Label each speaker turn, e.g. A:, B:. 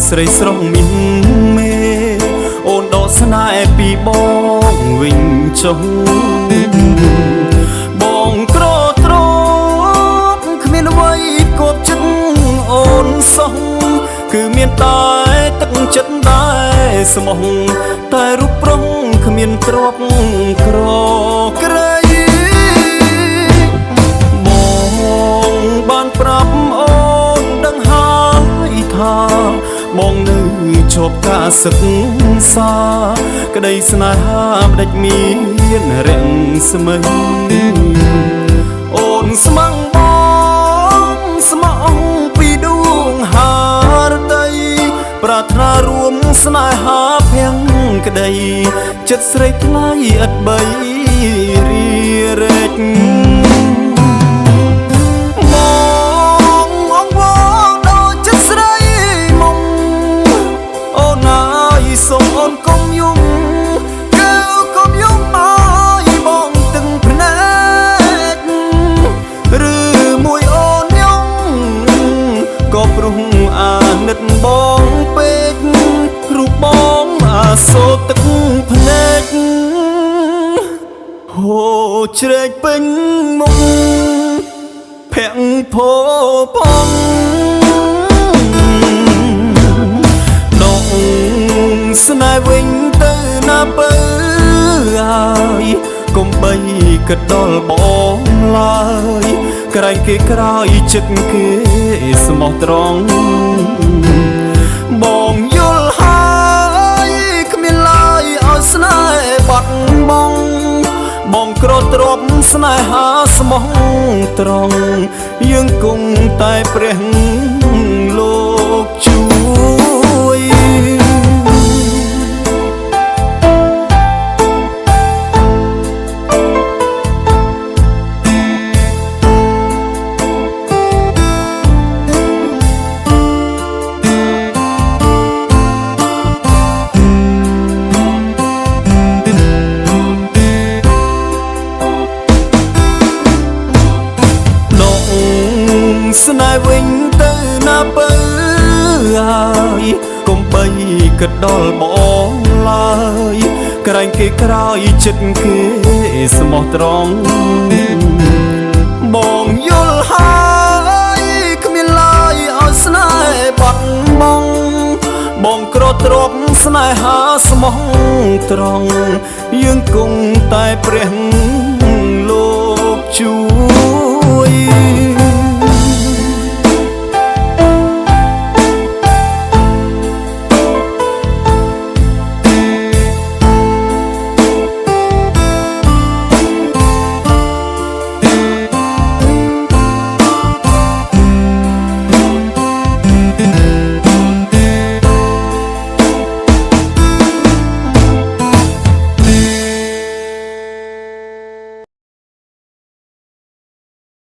A: ស្រីស្រស់មានមេអូនដកស្នេហ៍ពីបងវិញចុះបងក្រត្រប់គ្មានអ្វីគប់ចិត្តអូនសោះគឺមានតែទឹកចិត្តដែរស្មោះតែរូបប្រុងគ្មានទ្រព្យក្រក្រៃបងបានប្រាប់អូនដឹងហើយថាបងនៅជាប់ការសិក្សាក្តីស្នេហាមិនដេចមានរាំងស្មើអូនស្មឹងបងស្មោះពីដួងហារតីប្រាថ្នារួមស្នេហាភាំងក្តីចិត្តស្រីថ្លៃឥតបីរីរែកសូមអូនកុំយំគឺកុំយំឲ្យបងទាំងភ្នែកឬមួយអូនយំក៏ព្រោះអាណិតបងពេករូបបងអាសូរទឹកភ្នែកហូរជ្រែកពេញមុខភាំងផោផងស្នេហ៍វិញទៅណាបើហើយកុំបីគិតដល់បងឡើយក្រែងគេក្រោយចិត្តគេស្មោះត្រង់បងយល់ហើយគ្មានឡើយឲ្យស្នេហ៍បាត់បង់បងក្រទ្រប់ស្នេហាស្មោះត្រង់យើងគង់តែព្រះលោកជួយស្នេហ៍វិញទៅណាបើហើយកុំបីគិតដល់បងឡើយក្រែងគេក្រោយចិត្តគេស្មោះត្រង់បងយល់ហើយគ្មានឡើយឲ្យស្នេហ៍បាត់បង់បងក្រទ្រប់ស្នេហាស្មោះត្រង់យើងគង់តែព្រះលោកជួយ